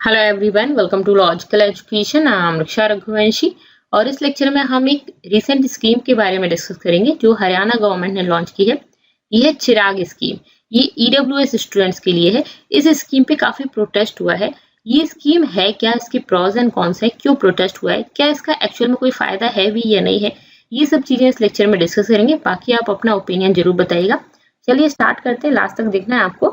Hello everyone, welcome to logical education. I am Raksha Raghuvanshi और इस lecture में हम एक रिसेंट स्कीम के बारे में डिस्कस करेंगे जो हरियाणा गवर्नमेंट ने लॉन्च की है। यह है चिराग स्कीम। ये ईडब्ल्यूएस स्टूडेंट्स के लिए है। इस स्कीम पे काफी प्रोटेस्ट हुआ है। ये स्कीम है क्या, इसके प्रॉज एंड कॉन्स है, क्यों प्रोटेस्ट हुआ है, क्या इसका एक्चुअल में कोई फायदा है भी या नहीं है, ये सब चीजें इस लेक्चर में डिस्कस करेंगे। बाकी आप अपना ओपिनियन जरूर बताइएगा। चलिए स्टार्ट करते हैं, लास्ट तक देखना है आपको।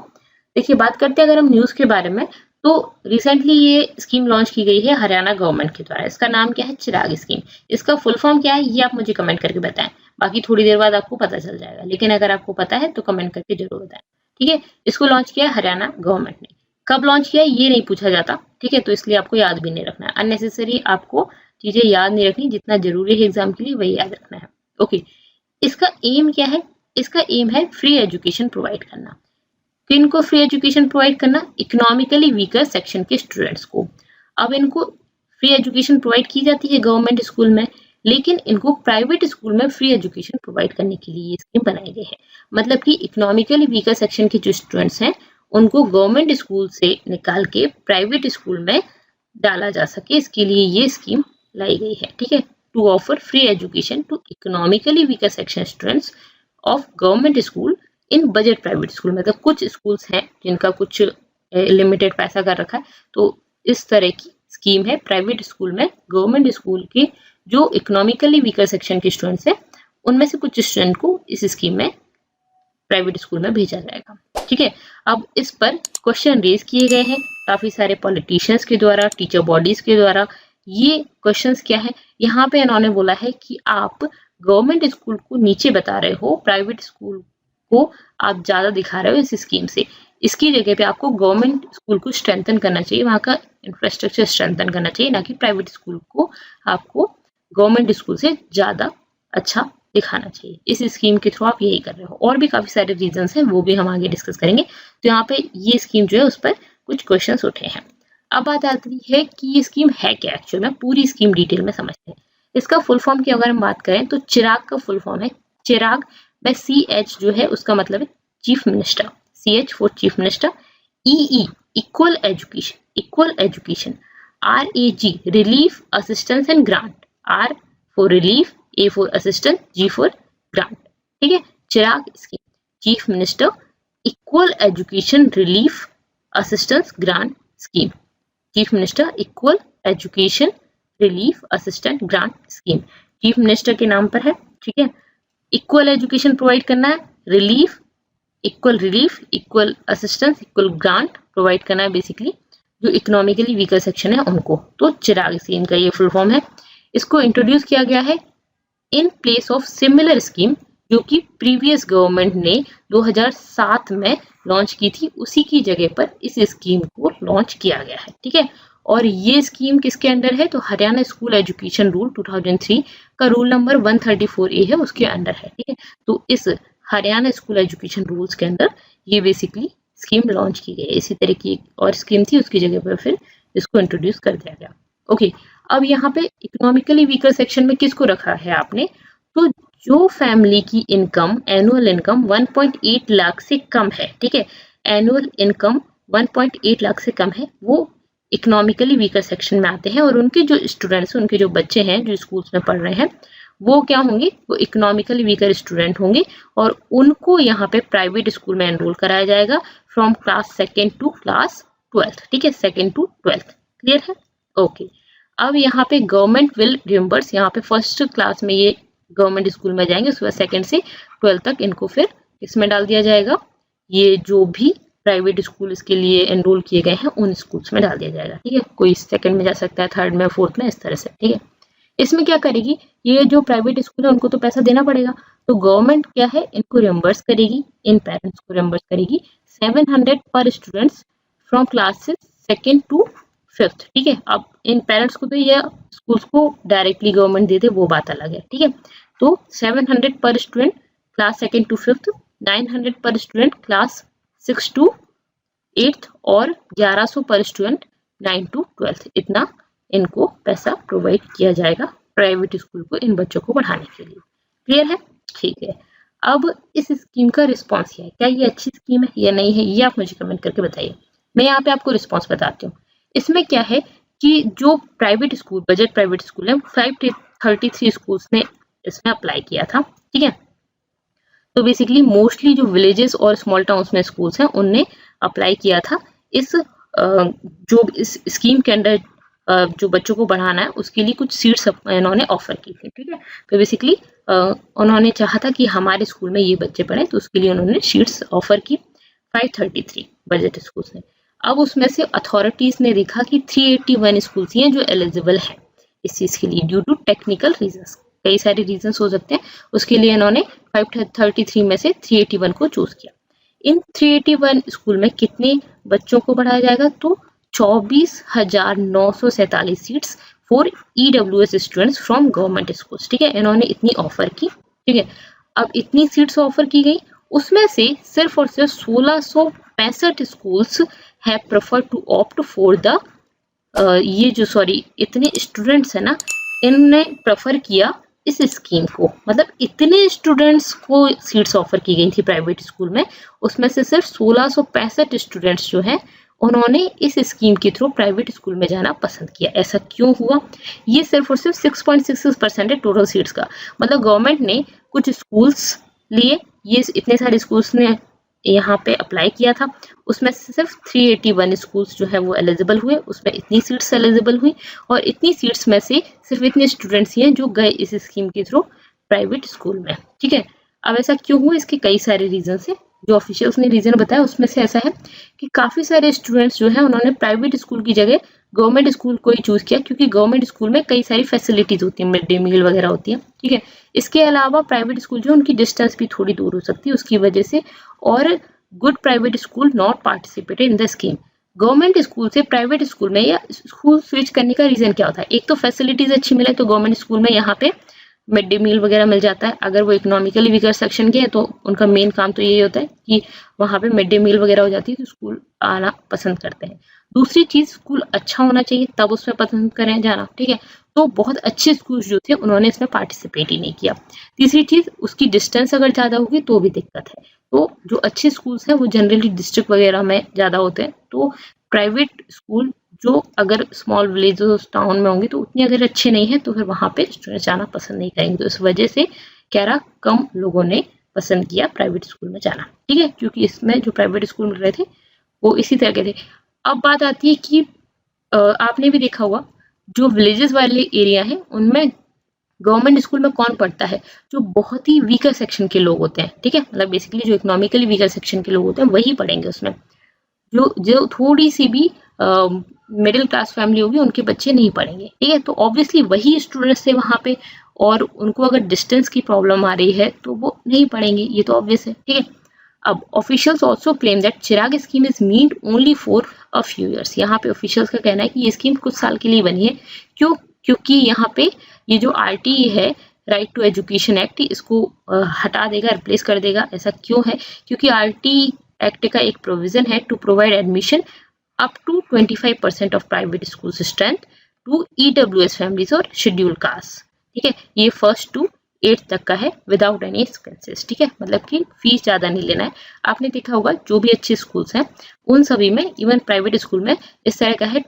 देखिए, बात करते हैं अगर हम न्यूज के बारे में, तो रिसेंटली ये स्कीम लॉन्च की गई है हरियाणा गवर्नमेंट के द्वारा। इसका नाम क्या है? चिराग स्कीम। इसका फुल फॉर्म क्या है ये आप मुझे कमेंट करके बताएं। बाकी थोड़ी देर बाद आपको पता चल जाएगा, लेकिन अगर आपको पता है तो कमेंट करके जरूर बताएं। ठीक है, इसको लॉन्च किया है हरियाणा गवर्नमेंट ने। कब लॉन्च किया ये नहीं पूछा जाता, ठीक है, तो इसलिए आपको याद भी नहीं रखना है। अननेसेसरी आपको चीजें याद नहीं रखनी, जितना जरूरी है एग्जाम के लिए वही याद रखना है। ओके, इसका एम क्या है? इसका एम है फ्री एजुकेशन प्रोवाइड करना। किनको फ्री एजुकेशन प्रोवाइड करना? इकोनॉमिकली वीकर सेक्शन के स्टूडेंट्स को। अब इनको फ्री एजुकेशन प्रोवाइड की जाती है गवर्नमेंट स्कूल में, लेकिन इनको प्राइवेट स्कूल में फ्री एजुकेशन प्रोवाइड करने के लिए ये स्कीम बनाई गई है। मतलब कि इकोनॉमिकली वीकर सेक्शन के जो स्टूडेंट्स हैं उनको गवर्नमेंट स्कूल से निकाल के प्राइवेट स्कूल में डाला जा सके, इसके लिए ये स्कीम लाई गई है। ठीक है, to offer free education to economically weaker section students of government school in budget private school. मतलब कुछ स्कूल्स हैं जिनका कुछ लिमिटेड पैसा कर रखा है, तो इस तरह की स्कीम है। प्राइवेट स्कूल में गवर्नमेंट स्कूल के जो इकोनॉमिकली वीकर सेक्शन के स्टूडेंट्स हैं उनमें से कुछ स्टूडेंट को इस स्कीम में प्राइवेट स्कूल में भेजा जाएगा। ठीक है, अब इस पर क्वेश्चन रेज किए गए हैं काफी सारे पॉलिटिशियंस के द्वारा, टीचर बॉडीज के द्वारा। ये क्वेश्चंस क्या है? यहाँ पे इन्होंने बोला है कि आप गवर्नमेंट स्कूल को नीचे बता रहे हो, प्राइवेट स्कूल को आप ज्यादा दिखा रहे हो इस स्कीम से। इसकी जगह पे आपको गवर्नमेंट स्कूल को स्ट्रेंथन करना चाहिए, वहां का इंफ्रास्ट्रक्चर स्ट्रेंथन करना चाहिए, ना कि प्राइवेट स्कूल को आपको गवर्नमेंट स्कूल से ज्यादा अच्छा दिखाना चाहिए। इस स्कीम के थ्रू आप यही कर रहे हो। और भी काफी सारे रीजंस हैं, वो भी हम आगे डिस्कस करेंगे। तो यहाँ पे ये स्कीम जो है उस पर कुछ क्वेश्चंस उठे हैं। अब बात आती है कि ये स्कीम है क्या एक्चुअल में। पूरी स्कीम डिटेल में समझते हैं। इसका फुल फॉर्म की अगर हम बात करें तो चिराग का फुल फॉर्म है, चिराग में CH जो है उसका मतलब है chief minister, CH for chief minister, EE equal education, equal education, RAG relief assistance and grant, R for relief, A for assistance, G for grant. ठीक है, Chirag scheme, chief minister equal education relief assistance grant scheme, chief minister equal education relief assistant grant scheme, chief minister के नाम पर है। ठीक है, equal education provide करना है, relief, equal assistance, equal grant provide करना है बेसिकली जो इकोनॉमिकली वीकर सेक्शन है उनको। तो चिराग स्कीम का ये फुल फॉर्म है। इसको इंट्रोड्यूस किया गया है in place of similar scheme जो कि प्रीवियस गवर्नमेंट ने 2007 में लॉन्च की थी, उसी की जगह पर इस स्कीम को लॉन्च किया गया है। ठीक है, और ये स्कीम किसके अंडर है? तो हरियाणा स्कूल एजुकेशन रूल 2003 का रूल नंबर 134A है, उसके अंडर है। ठीक है, तो इस हरियाणा स्कूल एजुकेशन रूल्स के अंदर ये बेसिकली स्कीम लॉन्च की गई है। इसी तरह की एक और स्कीम थी, उसकी जगह पर फिर इसको इंट्रोड्यूस कर दिया गया। ओके, अब यहाँ पे इकोनॉमिकली वीकर सेक्शन में किसको रखा है आपने? तो जो फैमिली की इनकम, एनुअल इनकम 1.8 लाख से कम है, ठीक है, एनुअल इनकम 1.8 लाख से कम है, वो इकोनॉमिकली वीकर सेक्शन में आते हैं। और उनके जो स्टूडेंट्स, उनके जो बच्चे हैं जो स्कूल्स में पढ़ रहे हैं, वो क्या होंगे? वो इकोनॉमिकली वीकर स्टूडेंट होंगे और उनको यहाँ पे प्राइवेट स्कूल में एनरोल कराया जाएगा from class 2nd to class 12th। ठीक है, 2nd टू 12th। क्लियर है? ओके, अब यहाँ पे गवर्नमेंट विल रिम्बर्स, यहाँ पे फर्स्ट क्लास में ये गवर्नमेंट स्कूल में जाएंगे, उसके बाद 2nd से 12th तक इनको फिर इसमें डाल दिया जाएगा। ये जो भी प्राइवेट स्कूल इसके लिए एनरोल किए गए हैं उन स्कूल्स में डाल दिया जाएगा। ठीक है, कोई 2nd में जा सकता है, 3rd में, 4th में, इस तरह से। ठीक है, इसमें क्या करेगी ये जो प्राइवेट स्कूल है उनको तो पैसा देना पड़ेगा, तो गवर्नमेंट क्या है इनको रिम्बर्स करेगी, इन पेरेंट्स को रिम्बर्स करेगी 700 पर students from classes 2nd to 5th। ठीक है, अब इन पेरेंट्स को तो ये स्कूल्स को डायरेक्टली गवर्नमेंट दे दे वो बात अलग है। ठीक है, तो 700 पर student class 2nd to 5th, 900 पर स्टूडेंट क्लास 6 टू 8th और 1100 पर स्टूडेंट 9 टू 12th। इतना इनको पैसा प्रोवाइड किया जाएगा प्राइवेट स्कूल को इन बच्चों को पढ़ाने के लिए। क्लियर है? ठीक है, अब इस स्कीम का रिस्पॉन्स क्या है? क्या ये अच्छी स्कीम है या नहीं है, ये आप मुझे कमेंट करके बताइए। मैं यहाँ पे आपको रिस्पॉन्स बताती हूँ। इसमें क्या है कि जो private school, budget private school है, 533 स्कूल्स ने इसमें अप्लाई किया था, ठीक है। तो बेसिकली मोस्टली जो विलेजेस और स्मॉल टाउन्स में स्कूल्स हैं उनने अप्लाई किया था इस जो इस स्कीम के अंडर जो बच्चों को बढ़ाना है उसके लिए कुछ सीट्स इन्होंने ऑफर की थी, ठीक है। तो बेसिकली उन्होंने चाहा था कि हमारे स्कूल में ये बच्चे पढ़े, तो उसके लिए उन्होंने सीट्स ऑफर की 533 बजट स्कूल्स ने। अब उसमें से अथॉरिटीज ने देखा कि 381 स्कूल्स हैं जो एलिजिबल हैं इस चीज के लिए ड्यू टू टेक्निकल रीजंस, कई सारे रीजंस हो सकते हैं, उसके लिए इन्होंने 533 में से 381 को चूज किया। इन 381 स्कूल में कितने बच्चों को बढ़ाया जाएगा, तो 24,947 seats for EWS students from government schools, ठीक है। इन्होंने इतनी ऑफर की, ठीक है। अब इतनी सीट्स ऑफर की गई, उसमें से सिर्फ और सिर्फ 1665 schools have prefer to opt for the इतने स्टूडेंट्स है ना, इन्होंने प्रेफर किया इस स्कीम को, मतलब इतने स्टूडेंट्स को सीट्स ऑफर की गई थी प्राइवेट स्कूल में, उसमें से सिर्फ 1665 स्टूडेंट्स जो हैं उन्होंने इस स्कीम के थ्रू प्राइवेट स्कूल में जाना पसंद किया। ऐसा क्यों हुआ, ये सिर्फ और सिर्फ 6.66% है टोटल सीट्स का, मतलब गवर्नमेंट ने कुछ स्कूल्स लिए, ये इतने सारे स्कूल्स ने यहाँ पे अप्लाई किया था, उसमें से सिर्फ 381 स्कूल्स जो है वो एलिजिबल हुए, उसमें इतनी सीट्स एलिजिबल हुई, और इतनी सीट्स में से सिर्फ इतने स्टूडेंट्स ही हैं जो गए इस स्कीम के थ्रू प्राइवेट स्कूल में, ठीक है। अब ऐसा क्यों हुआ, इसके कई सारे रीजन है, जो ऑफिशियल्स ने रीजन बताया उसमें से ऐसा है कि काफी सारे स्टूडेंट्स जो है उन्होंने प्राइवेट स्कूल की जगह गवर्नमेंट स्कूल को ही चूज किया, क्योंकि गवर्नमेंट स्कूल में कई सारी फैसिलिटीज होती है, मिड डे मील वगैरह होती है, ठीक है। इसके अलावा प्राइवेट स्कूल जो उनकी डिस्टेंस भी थोड़ी दूर हो सकती है उसकी वजह से, और good private school not participated in the scheme. Government school से प्राइवेट स्कूल में या स्कूल स्विच करने का रीजन क्या होता है, एक तो फैसिलिटीज अच्छी मिले, तो गवर्नमेंट स्कूल में यहाँ पे मिड डे मील वगैरह मिल जाता है, अगर वो इकोनॉमिकली वीकर सेक्शन के हैं तो उनका मेन काम तो यही होता है कि वहाँ पे मिड डे मील वगैरह हो जाती है, तो स्कूल आना पसंद करते हैं। दूसरी चीज, स्कूल अच्छा होना चाहिए तब उसमें पसंद करें जाना, ठीक है। तो बहुत अच्छे स्कूल जो थे उन्होंने इसमें पार्टिसिपेट ही नहीं किया। तीसरी चीज, उसकी डिस्टेंस अगर ज्यादा होगी तो भी दिक्कत है, तो जो अच्छे स्कूल्स हैं वो जनरली डिस्ट्रिक्ट वगैरह में ज्यादा होते हैं, तो प्राइवेट स्कूल जो अगर स्मॉल विलेज टाउन में होंगे तो उतने अगर अच्छे नहीं है तो फिर वहां पे स्टूडेंट जाना पसंद नहीं करेंगे, तो इस वजह से क्या रहा, कम लोगों ने पसंद किया प्राइवेट स्कूल में जाना, ठीक है, क्योंकि इसमें जो प्राइवेट स्कूल मिल रहे थे वो इसी तरह के थे। अब बात आती है कि आपने भी देखा होगा जो विलेजेस वाले एरिया है उनमें गवर्नमेंट स्कूल में कौन पढ़ता है, जो बहुत ही वीकर सेक्शन के लोग होते हैं, ठीक है, मतलब बेसिकली जो इकोनॉमिकली वीकर सेक्शन के लोग होते हैं वही पढ़ेंगे उसमें, जो थोड़ी सी भी मिडिल क्लास फैमिली होगी उनके बच्चे नहीं पढ़ेंगे, ठीक है। तो ऑब्वियसली वही स्टूडेंट्स थे वहां पे, और उनको अगर डिस्टेंस की प्रॉब्लम आ रही है तो वो नहीं पढ़ेंगे, ये तो ऑब्वियस है, ठीक है। अब officials also claim that Chirag scheme is meant only for a few years. यहाँ पे ऑफिशियल्स का कहना है कि ये स्कीम कुछ साल के लिए बनी है, क्यों, क्योंकि यहाँ पे ये जो RTE है, राइट टू एजुकेशन एक्ट, इसको हटा देगा, रिप्लेस कर देगा। ऐसा क्यों है, क्योंकि RTE एक्ट का एक प्रोविजन है to provide admission up to 25% of private school strength to EWS families और शेड्यूल्ड कास्ट, ठीक है। ये 1st to 8th तक का है विदाउट एनी एक्सपेंसेस, ठीक है, मतलब कि फीस ज्यादा नहीं लेना है। आपने देखा होगा जो भी अच्छे स्कूल्स हैं उन सभी में, इवन प्राइवेट स्कूल में इस तरह का है,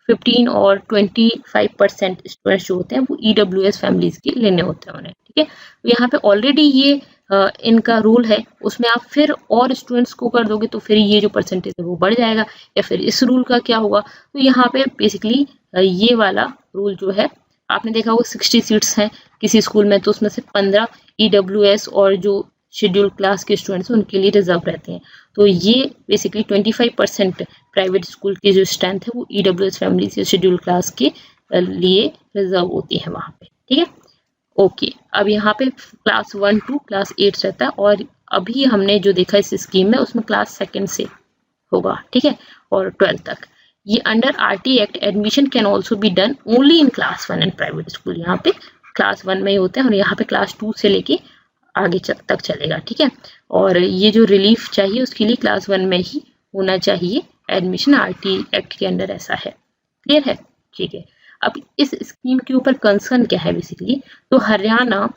15 और 25% स्टूडेंट्स जो होते हैं वो EWS फैमिलीज के लेने होते हैं उन्हें, ठीक है। तो यहाँ पे ऑलरेडी ये इनका रूल है, उसमें आप फिर और स्टूडेंट्स को कर दोगे तो फिर ये जो परसेंटेज है वो बढ़ जाएगा, या फिर इस रूल का क्या होगा। तो यहाँ पे बेसिकली ये वाला रूल जो है, आपने देखा होगा 60 सीट्स हैं किसी स्कूल में, तो उसमें से 15 EWS और जो शेड्यूल क्लास के स्टूडेंट्स हैं उनके लिए रिजर्व रहते हैं। तो ये बेसिकली 25% प्राइवेट स्कूल की जो स्ट्रेंथ है वो EWS फैमिली से शेड्यूल क्लास के लिए रिजर्व होती है वहाँ पे, ठीक है। ओके, अब यहाँ पे क्लास 1 to क्लास 8 रहता है, और अभी हमने जो देखा इस स्कीम में उसमें क्लास 2nd से होगा, ठीक है, और 12th तक। ये under RTE act admission can also be done only in class 1 and private school. यहाँ पे क्लास 1 में ही होते हैं और यहाँ पे क्लास 2 से लेके आगे तक चलेगा, ठीक है। और ये जो रिलीफ चाहिए उसके लिए क्लास 1 में ही होना चाहिए एडमिशन, RTE एक्ट के अंडर ऐसा है, क्लियर है, ठीक है। अब इस स्कीम के ऊपर कंसर्न क्या है बेसिकली, तो हरियाणा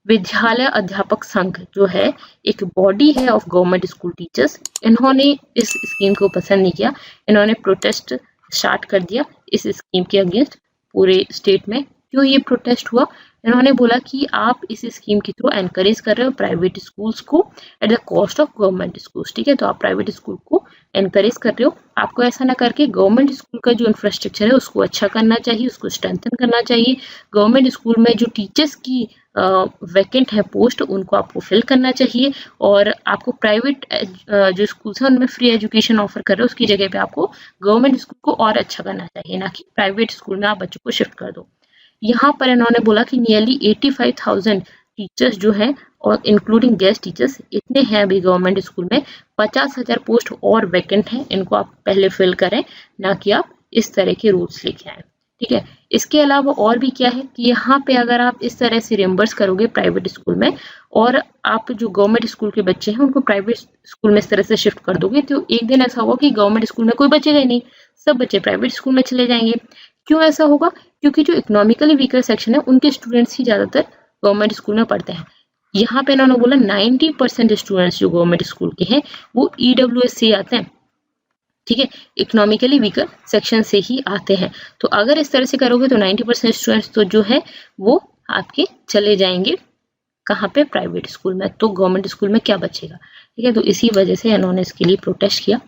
विद्यालय अध्यापक संघ जो है एक बॉडी है ऑफ गवर्नमेंट स्कूल टीचर्स, इन्होंने इस स्कीम को पसंद नहीं किया, इन्होंने प्रोटेस्ट स्टार्ट कर दिया इस स्कीम के अगेंस्ट पूरे स्टेट में। क्यों ये प्रोटेस्ट हुआ? इन्होंने बोला कि आप इस स्कीम के थ्रू एनकरेज कर रहे हो प्राइवेट स्कूल्स को at the cost of government schools. ठीक है, तो आप प्राइवेट स्कूल को एनकरेज कर रहे हो, आपको ऐसा ना करके गवर्नमेंट स्कूल का जो इंफ्रास्ट्रक्चर है उसको अच्छा करना चाहिए, उसको स्ट्रेंथन करना चाहिए। गवर्नमेंट स्कूल में जो टीचर्स की वैकेंट है पोस्ट, उनको आपको फिल करना चाहिए, और आपको प्राइवेट जो स्कूल्स हैं उनमें फ्री एजुकेशन ऑफर कर रहे हो उसकी जगह पे आपको गवर्नमेंट स्कूल को और अच्छा करना चाहिए, ना कि प्राइवेट स्कूल में आप बच्चों को शिफ्ट कर दो। यहाँ पर इन्होंने बोला कि नियरली 85,000 टीचर्स जो है और इंक्लूडिंग गेस्ट टीचर्स इतने हैं अभी गवर्नमेंट स्कूल में, 50,000 पोस्ट और वैकेंट हैं, इनको आप पहले फिल करें, ना कि आप इस तरह के रूल्स लेके आए। ठीक है, इसके अलावा और भी क्या है कि यहाँ पे अगर आप इस तरह से रिम्बर्स करोगे प्राइवेट स्कूल में और आप जो गवर्नमेंट स्कूल के बच्चे हैं उनको प्राइवेट स्कूल में इस तरह से शिफ्ट कर दोगे, तो एक दिन ऐसा होगा कि गवर्नमेंट स्कूल में कोई बचेगा ही नहीं, सब बच्चे प्राइवेट स्कूल में चले जाएंगे। क्यों ऐसा होगा? क्योंकि जो इकोनॉमिकली वीकर सेक्शन है उनके स्टूडेंट्स ही ज्यादातर गवर्नमेंट स्कूल में पढ़ते हैं। यहाँ पे इन्होंने बोला 90% स्टूडेंट्स जो गवर्नमेंट स्कूल के हैं वो EWS से आते हैं। ठीक है, इकोनॉमिकली वीकर सेक्शन से ही आते हैं। तो अगर इस तरह से करोगे तो 90% स्टूडेंट्स तो जो है वो आपके चले जाएंगे कहाँ पे? प्राइवेट स्कूल में। तो गवर्नमेंट स्कूल में क्या बचेगा? ठीक है, तो इसी वजह से इन्होंने इसके लिए प्रोटेस्ट किया।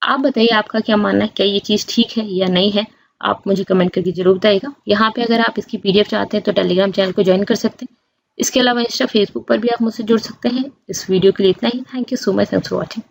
आप बताइए आपका क्या मानना है, क्या ये चीज़ ठीक है या नहीं है? आप मुझे कमेंट करके जरूर बताइएगा। यहाँ पे अगर आप इसकी PDF चाहते हैं तो टेलीग्राम चैनल को ज्वाइन कर सकते हैं। इसके अलावा इंस्टा फेसबुक पर भी आप मुझसे जुड़ सकते हैं। इस वीडियो के लिए इतना ही। Thank you so much, thanks for watching.